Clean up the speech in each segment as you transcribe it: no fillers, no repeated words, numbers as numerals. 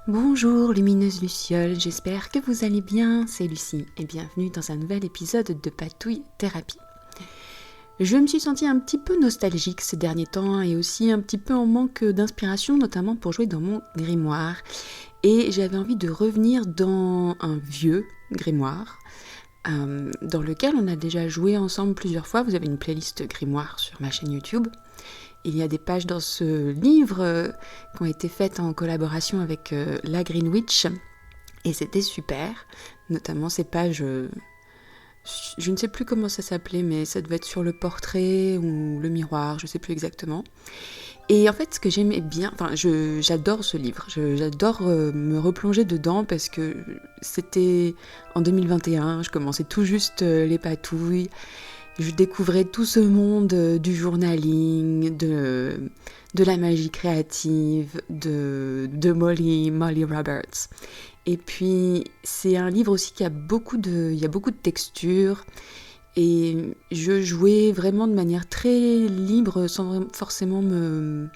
Bonjour lumineuse Luciole, j'espère que vous allez bien, c'est Lucie et bienvenue dans un nouvel épisode de Patouille Thérapie. Je me suis sentie un petit peu nostalgique ces derniers temps et aussi un petit peu en manque d'inspiration, notamment pour jouer dans mon grimoire. Et j'avais envie de revenir dans un vieux grimoire, dans lequel on a déjà joué ensemble plusieurs fois. Vous avez une playlist grimoire sur ma chaîne YouTube. Il y a des pages dans ce livre qui ont été faites en collaboration avec la Green Witch et c'était super, notamment ces pages, je ne sais plus comment ça s'appelait, mais ça devait être sur le portrait ou le miroir, je ne sais plus exactement. Et en fait, ce que j'aimais bien, j'adore ce livre, j'adore me replonger dedans parce que c'était en 2021, je commençais tout juste les patouilles. Je découvrais tout ce monde du journaling, de la magie créative, de Molly Roberts. Et puis, c'est un livre aussi qui a il y a beaucoup de textures. Et je jouais vraiment de manière très libre, sans forcément me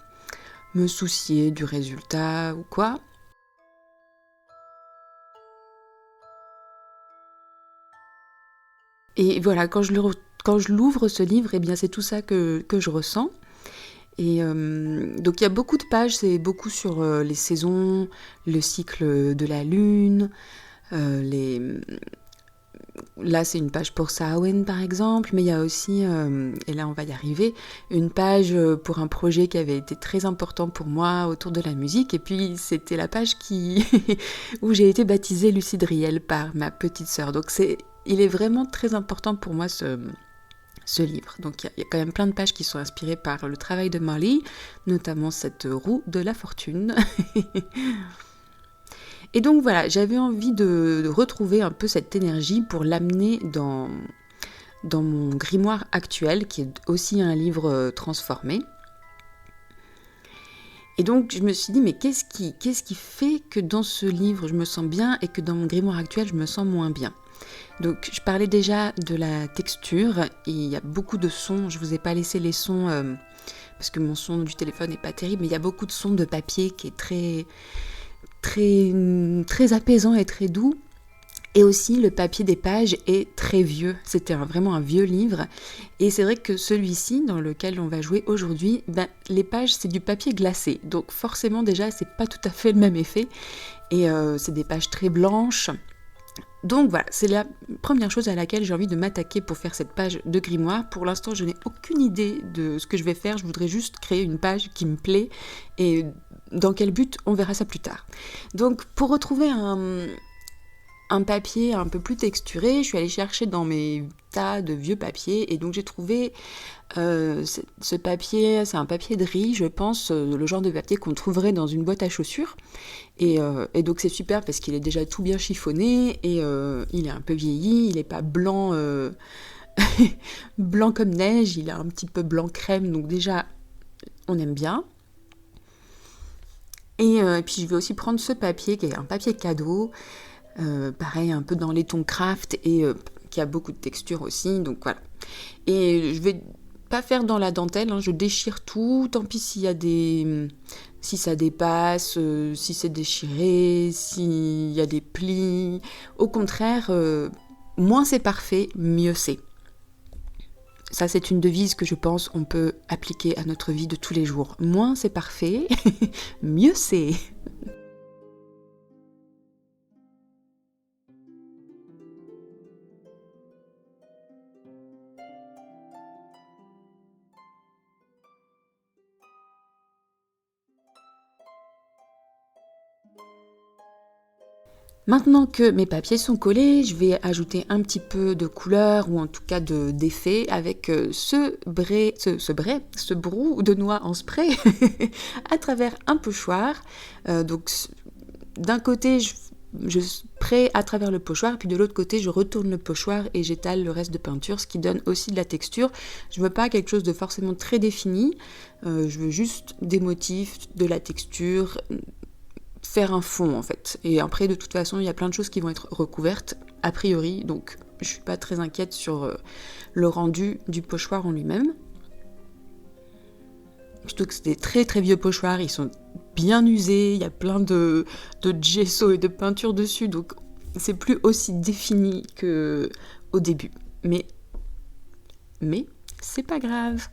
soucier du résultat ou quoi. Et voilà, quand je l'ouvre ce livre, eh bien c'est tout ça que je ressens. Et donc il y a beaucoup de pages, c'est beaucoup sur les saisons, le cycle de la lune, là c'est une page pour Samhain par exemple, mais il y a aussi, et là on va y arriver, une page pour un projet qui avait été très important pour moi autour de la musique, et puis c'était la page où j'ai été baptisée Lucie Driel par ma petite sœur. Donc il est vraiment très important pour moi ce livre. Donc il y a quand même plein de pages qui sont inspirées par le travail de Molly, notamment cette roue de la fortune. Et donc voilà, j'avais envie de retrouver un peu cette énergie pour l'amener dans mon grimoire actuel, qui est aussi un livre transformé. Et donc je me suis dit, mais qu'est-ce qui fait que dans ce livre je me sens bien et que dans mon grimoire actuel je me sens moins bien ? Donc je parlais déjà de la texture, et il y a beaucoup de sons, je vous ai pas laissé les sons parce que mon son du téléphone n'est pas terrible, mais il y a beaucoup de sons de papier qui est très, très, très apaisant et très doux. Et aussi le papier des pages est très vieux, c'était vraiment un vieux livre. Et c'est vrai que celui-ci, dans lequel on va jouer aujourd'hui, les pages c'est du papier glacé, donc forcément déjà c'est pas tout à fait le même effet. Et c'est des pages très blanches. Donc voilà, c'est la première chose à laquelle j'ai envie de m'attaquer pour faire cette page de grimoire. Pour l'instant, je n'ai aucune idée de ce que je vais faire. Je voudrais juste créer une page qui me plaît. Et dans quel but, on verra ça plus tard. Donc pour retrouver un papier un peu plus texturé, je suis allée chercher dans mes tas de vieux papiers. Et donc j'ai trouvé ce papier, c'est un papier de riz, je pense, le genre de papier qu'on trouverait dans une boîte à chaussures. Et donc c'est super parce qu'il est déjà tout bien chiffonné et il est un peu vieilli, il n'est pas blanc, blanc comme neige, il est un petit peu blanc crème, donc déjà on aime bien. Et puis je vais aussi prendre ce papier qui est un papier cadeau, pareil un peu dans les tons craft et qui a beaucoup de texture aussi, donc voilà. Et je vais pas faire dans la dentelle, je déchire tout, tant pis si ça dépasse, si c'est déchiré, s'il y a des plis. Au contraire, moins c'est parfait, mieux c'est. Ça, c'est une devise que je pense on peut appliquer à notre vie de tous les jours. Moins c'est parfait, mieux c'est. Maintenant que mes papiers sont collés, je vais ajouter un petit peu de couleur ou en tout cas d'effet avec ce brou de noix en spray à travers un pochoir. Donc d'un côté, je spray à travers le pochoir, puis de l'autre côté, je retourne le pochoir et j'étale le reste de peinture, ce qui donne aussi de la texture. Je ne veux pas quelque chose de forcément très défini, je veux juste des motifs, de la texture, faire un fond en fait. Et après, de toute façon, il y a plein de choses qui vont être recouvertes, a priori, donc je suis pas très inquiète sur le rendu du pochoir en lui-même. Surtout que c'est des très très vieux pochoirs, ils sont bien usé, il y a plein de gesso et de peinture dessus, donc c'est plus aussi défini qu'au début. Mais c'est pas grave.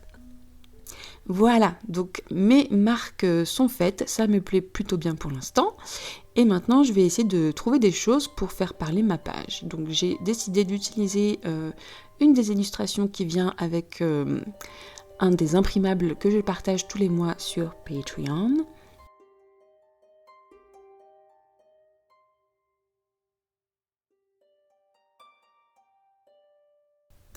Voilà, donc mes marques sont faites, ça me plaît plutôt bien pour l'instant. Et maintenant, je vais essayer de trouver des choses pour faire parler ma page. Donc j'ai décidé d'utiliser une des illustrations qui vient avec un des imprimables que je partage tous les mois sur Patreon.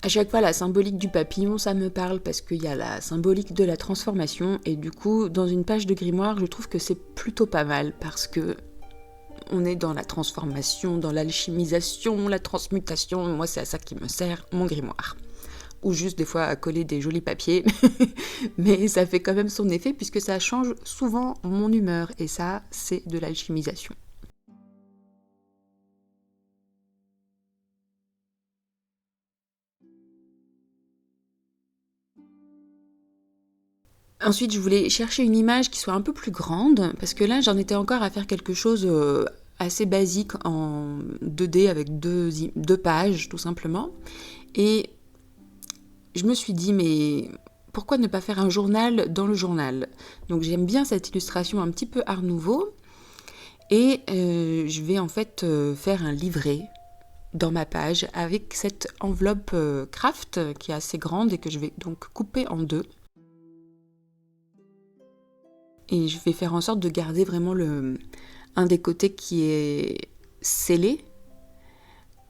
À chaque fois, la symbolique du papillon, ça me parle parce qu'il y a la symbolique de la transformation. Et du coup, dans une page de grimoire, je trouve que c'est plutôt pas mal parce que on est dans la transformation, dans l'alchimisation, la transmutation. Moi, c'est à ça qui me sert mon grimoire. Ou juste des fois à coller des jolis papiers. Mais ça fait quand même son effet puisque ça change souvent mon humeur. Et ça, c'est de l'alchimisation. Ensuite, je voulais chercher une image qui soit un peu plus grande, parce que là, j'en étais encore à faire quelque chose assez basique en 2D avec deux pages, tout simplement. Et je me suis dit, mais pourquoi ne pas faire un journal dans le journal ? Donc j'aime bien cette illustration un petit peu Art Nouveau, et je vais en fait faire un livret dans ma page avec cette enveloppe craft qui est assez grande et que je vais donc couper en deux. Et je vais faire en sorte de garder vraiment un des côtés qui est scellé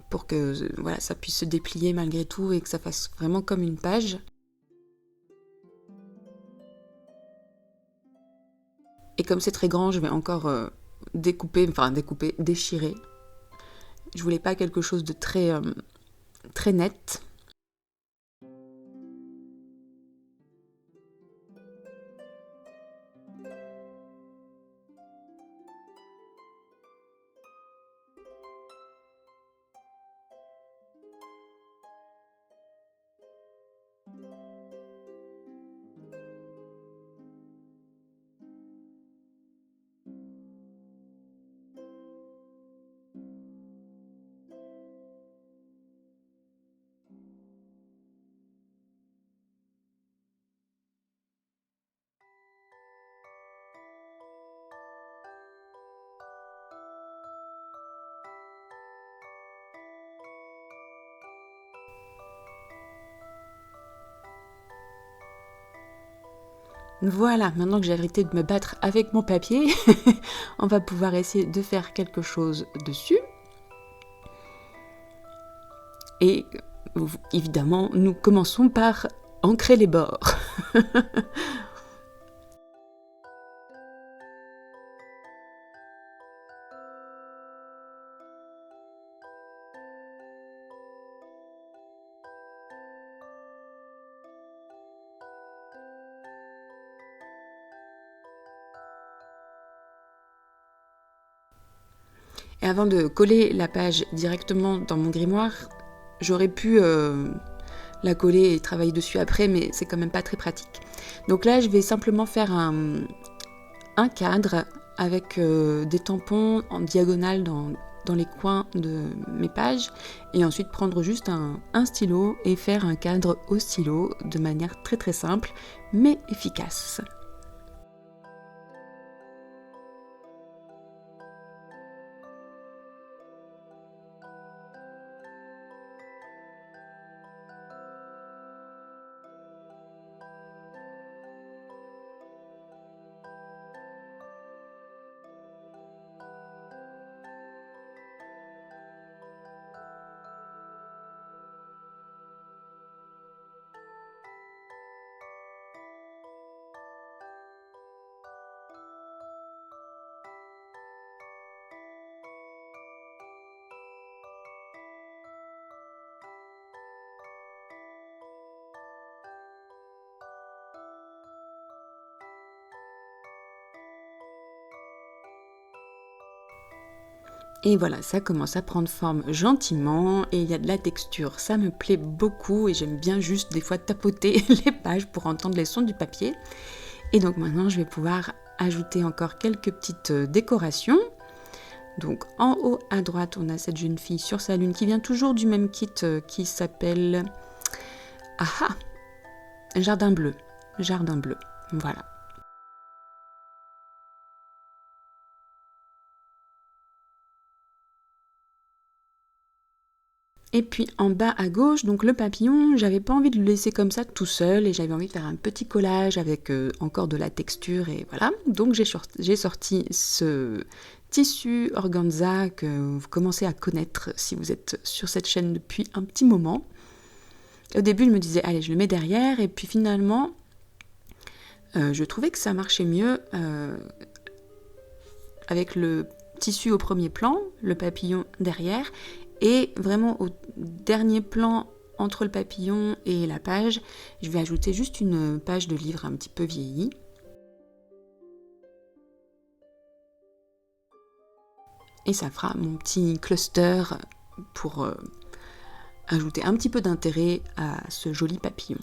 pour que voilà, ça puisse se déplier malgré tout et que ça fasse vraiment comme une page. Et comme c'est très grand, je vais encore déchirer. Je voulais pas quelque chose de très net. Voilà, maintenant que j'ai arrêté de me battre avec mon papier, on va pouvoir essayer de faire quelque chose dessus. Et évidemment, nous commençons par ancrer les bords. Et avant de coller la page directement dans mon grimoire, j'aurais pu la coller et travailler dessus après, mais c'est quand même pas très pratique. Donc là, je vais simplement faire un cadre avec des tampons en diagonale dans les coins de mes pages, et ensuite prendre juste un stylo et faire un cadre au stylo de manière très très simple, mais efficace. Et voilà, ça commence à prendre forme gentiment et il y a de la texture. Ça me plaît beaucoup et j'aime bien juste des fois tapoter les pages pour entendre les sons du papier. Et donc maintenant, je vais pouvoir ajouter encore quelques petites décorations. Donc en haut à droite, on a cette jeune fille sur sa lune qui vient toujours du même kit qui s'appelle Jardin bleu. Jardin bleu, voilà. Et puis en bas à gauche, donc le papillon, j'avais pas envie de le laisser comme ça tout seul et j'avais envie de faire un petit collage avec encore de la texture et voilà. Donc j'ai sorti ce tissu organza que vous commencez à connaître si vous êtes sur cette chaîne depuis un petit moment. Au début, je me disais, allez, je le mets derrière et puis finalement, je trouvais que ça marchait mieux avec le tissu au premier plan, le papillon derrière. Et vraiment au dernier plan, entre le papillon et la page, je vais ajouter juste une page de livre un petit peu vieillie. Et ça fera mon petit cluster pour ajouter un petit peu d'intérêt à ce joli papillon.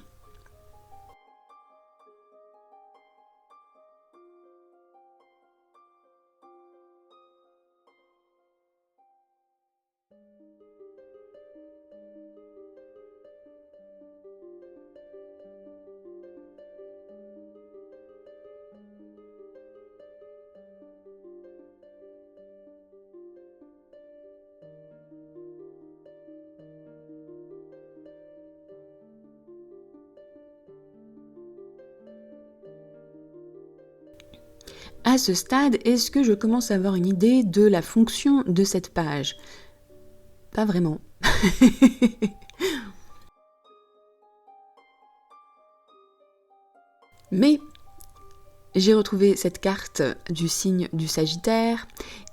À ce stade, est-ce que je commence à avoir une idée de la fonction de cette page ? Pas vraiment. Mais j'ai retrouvé cette carte du signe du Sagittaire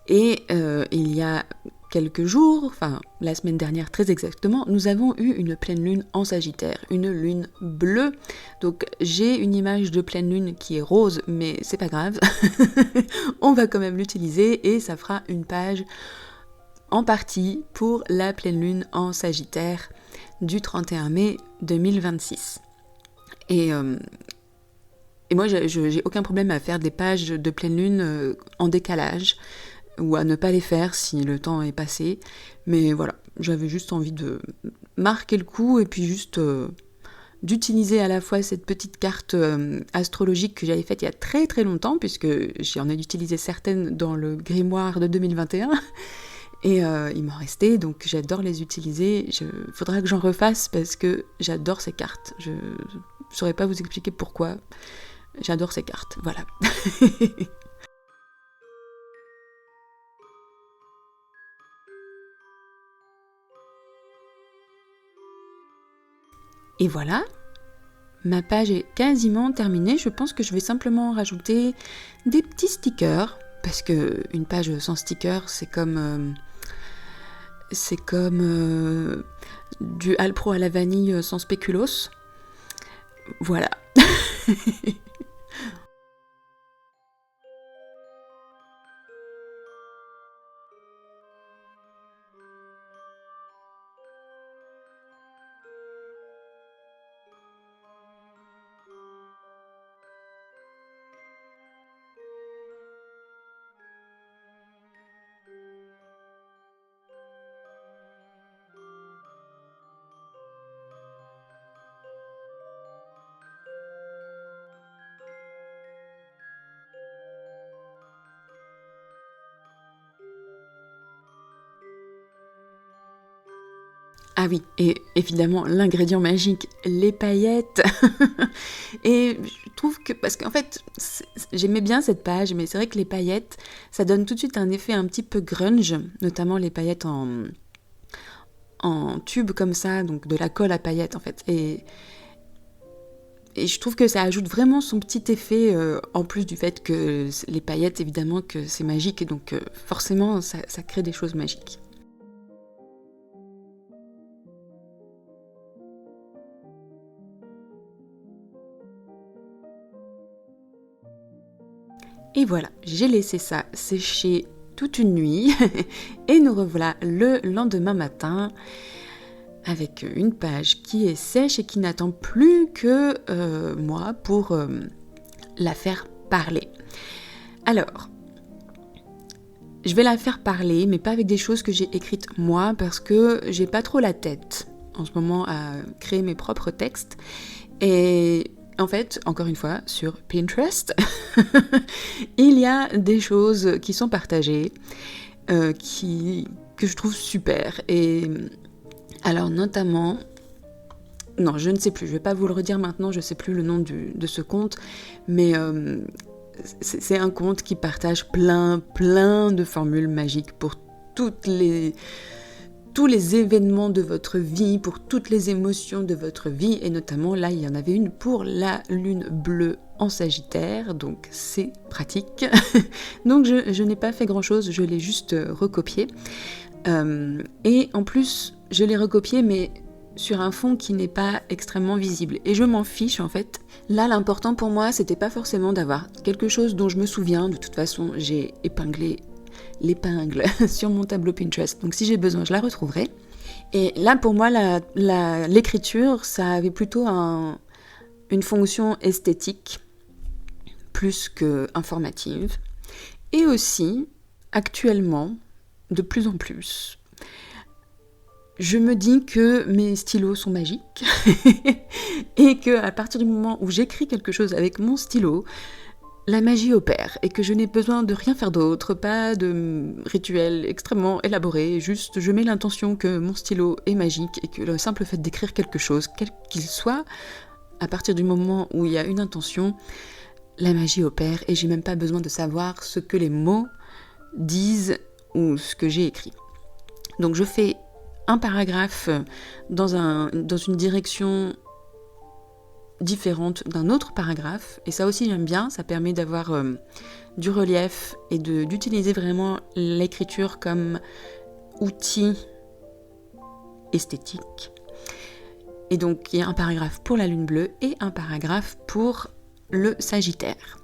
et il y a quelques jours, enfin la semaine dernière très exactement, nous avons eu une pleine lune en Sagittaire, une lune bleue. Donc j'ai une image de pleine lune qui est rose, mais c'est pas grave, on va quand même l'utiliser et ça fera une page en partie pour la pleine lune en Sagittaire du 31 mai 2026. Et moi j'ai aucun problème à faire des pages de pleine lune en décalage, ou à ne pas les faire si le temps est passé. Mais voilà, j'avais juste envie de marquer le coup et puis juste d'utiliser à la fois cette petite carte astrologique que j'avais faite il y a très très longtemps, puisque j'en ai utilisé certaines dans le grimoire de 2021. Et il m'en restait, donc j'adore les utiliser. Faudra que j'en refasse parce que j'adore ces cartes. Je ne saurais pas vous expliquer pourquoi. J'adore ces cartes, voilà. Et voilà, ma page est quasiment terminée. Je pense que je vais simplement rajouter des petits stickers, parce que une page sans stickers, c'est comme du Alpro à la vanille sans spéculoos. Voilà. Ah oui, et évidemment l'ingrédient magique, les paillettes. Et je trouve que, parce qu'en fait, j'aimais bien cette page, mais c'est vrai que les paillettes, ça donne tout de suite un effet un petit peu grunge, notamment les paillettes en tube comme ça, donc de la colle à paillettes en fait. Et je trouve que ça ajoute vraiment son petit effet, en plus du fait que les paillettes, évidemment, que c'est magique, et donc forcément, ça crée des choses magiques. Et voilà, j'ai laissé ça sécher toute une nuit et nous revoilà le lendemain matin avec une page qui est sèche et qui n'attend plus que moi pour la faire parler. Alors, je vais la faire parler, mais pas avec des choses que j'ai écrites moi, parce que j'ai pas trop la tête en ce moment à créer mes propres textes. Et en fait, encore une fois, sur Pinterest, il y a des choses qui sont partagées, que je trouve super. Et alors notamment, non, je ne sais plus, je vais pas vous le redire maintenant, je sais plus le nom de ce compte, mais c'est un compte qui partage plein de formules magiques pour tous les événements de votre vie, pour toutes les émotions de votre vie, et notamment là il y en avait une pour la lune bleue en Sagittaire, donc c'est pratique. Donc je n'ai pas fait grand chose, je l'ai juste recopié, et en plus je l'ai recopié mais sur un fond qui n'est pas extrêmement visible, et je m'en fiche en fait. Là l'important pour moi c'était pas forcément d'avoir quelque chose dont je me souviens, de toute façon j'ai épinglé l'épingle sur mon tableau Pinterest, donc si j'ai besoin je la retrouverai. Et là pour moi l'écriture ça avait plutôt une fonction esthétique plus que informative, et aussi actuellement de plus en plus je me dis que mes stylos sont magiques et que à partir du moment où j'écris quelque chose avec mon stylo, la magie opère et que je n'ai besoin de rien faire d'autre, pas de rituel extrêmement élaboré, juste je mets l'intention que mon stylo est magique et que le simple fait d'écrire quelque chose, quel qu'il soit, à partir du moment où il y a une intention, la magie opère et j'ai même pas besoin de savoir ce que les mots disent ou ce que j'ai écrit. Donc je fais un paragraphe dans une direction différente d'un autre paragraphe, et ça aussi j'aime bien, ça permet d'avoir du relief et d'utiliser vraiment l'écriture comme outil esthétique. Et donc il y a un paragraphe pour la lune bleue et un paragraphe pour le Sagittaire.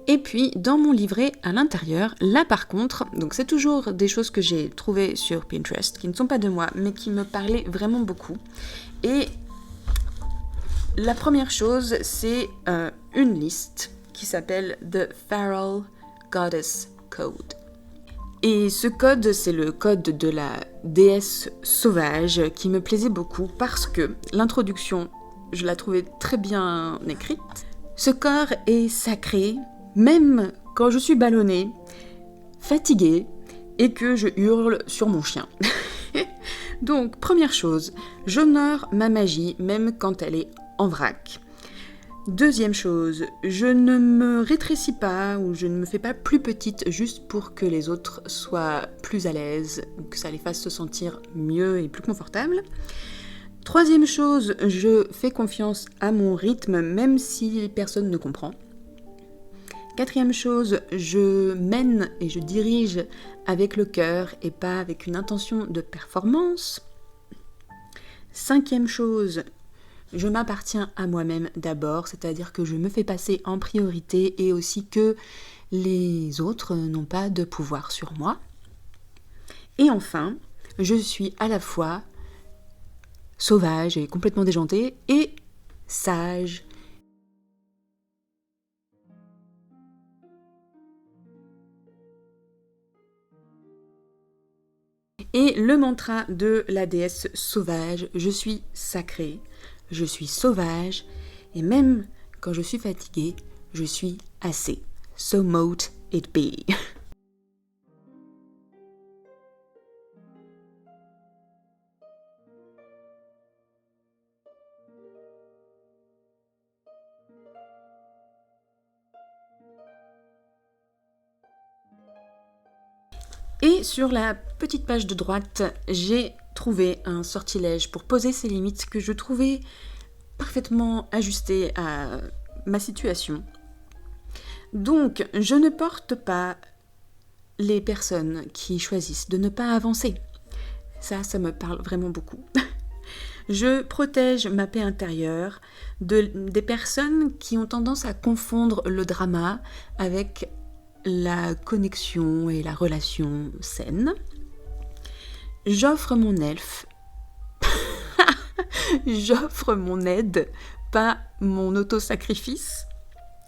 Et puis dans mon livret à l'intérieur, là par contre, donc c'est toujours des choses que j'ai trouvées sur Pinterest, qui ne sont pas de moi, mais qui me parlaient vraiment beaucoup. Et la première chose, c'est une liste qui s'appelle The Feral Goddess Code. Et ce code, c'est le code de la déesse sauvage qui me plaisait beaucoup parce que l'introduction, je la trouvais très bien écrite. Ce corps est sacré, même quand je suis ballonnée, fatiguée et que je hurle sur mon chien. Donc, première chose, j'honore ma magie même quand elle est en vrac. Deuxième chose, je ne me rétrécis pas ou je ne me fais pas plus petite juste pour que les autres soient plus à l'aise, que ça les fasse se sentir mieux et plus confortables. Troisième chose, je fais confiance à mon rythme même si personne ne comprend. Quatrième chose, je mène et je dirige avec le cœur et pas avec une intention de performance. Cinquième chose, je m'appartiens à moi-même d'abord, c'est-à-dire que je me fais passer en priorité et aussi que les autres n'ont pas de pouvoir sur moi. Et enfin, je suis à la fois sauvage et complètement déjantée et sage. Et le mantra de la déesse sauvage, je suis sacrée, je suis sauvage, et même quand je suis fatiguée, je suis assez. So mote it be. Et sur la petite page de droite, j'ai trouvé un sortilège pour poser ces limites que je trouvais parfaitement ajusté à ma situation. Donc, je ne porte pas les personnes qui choisissent de ne pas avancer. Ça me parle vraiment beaucoup. Je protège ma paix intérieure des personnes qui ont tendance à confondre le drama avec la connexion et la relation saine. J'offre mon elfe. J'offre mon aide, pas mon auto-sacrifice.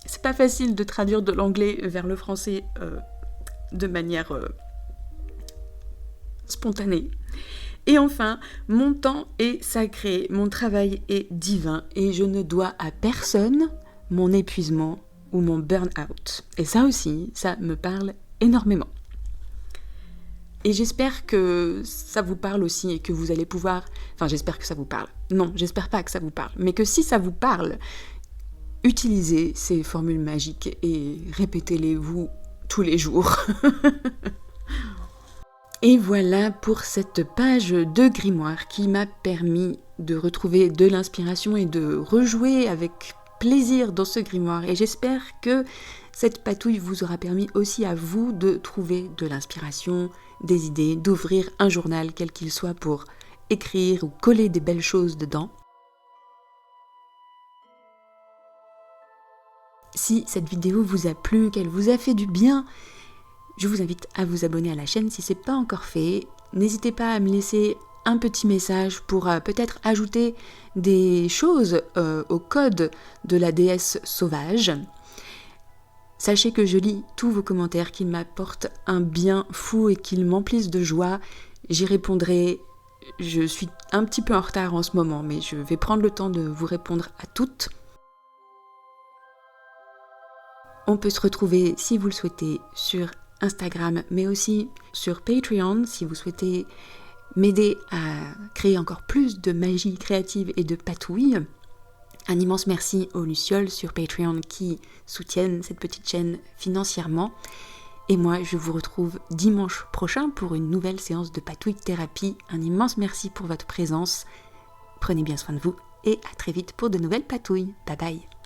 C'est pas facile de traduire de l'anglais vers le français de manière spontanée. Et enfin, mon temps est sacré, mon travail est divin et je ne dois à personne mon épuisement ou mon burn-out. Et ça aussi, ça me parle énormément. Et j'espère que ça vous parle aussi et que vous allez pouvoir... Enfin, j'espère que ça vous parle. Non, j'espère pas que ça vous parle. Mais que si ça vous parle, utilisez ces formules magiques et répétez-les vous tous les jours. Et voilà pour cette page de grimoire qui m'a permis de retrouver de l'inspiration et de rejouer avec plaisir dans ce grimoire. Et j'espère que cette patouille vous aura permis aussi à vous de trouver de l'inspiration, des idées, d'ouvrir un journal quel qu'il soit pour écrire ou coller des belles choses dedans. Si cette vidéo vous a plu, qu'elle vous a fait du bien, je vous invite à vous abonner à la chaîne si ce n'est pas encore fait. N'hésitez pas à me laisser un petit message pour peut-être ajouter des choses au code de la déesse sauvage. Sachez que je lis tous vos commentaires qui m'apportent un bien fou et qui m'emplissent de joie. J'y répondrai. Je suis un petit peu en retard en ce moment, mais je vais prendre le temps de vous répondre à toutes. On peut se retrouver, si vous le souhaitez, sur Instagram, mais aussi sur Patreon, si vous souhaitez m'aider à créer encore plus de magie créative et de patouille. Un immense merci aux Lucioles sur Patreon qui soutiennent cette petite chaîne financièrement. Et moi, je vous retrouve dimanche prochain pour une nouvelle séance de patouille thérapie. Un immense merci pour votre présence. Prenez bien soin de vous et à très vite pour de nouvelles patouilles. Bye bye.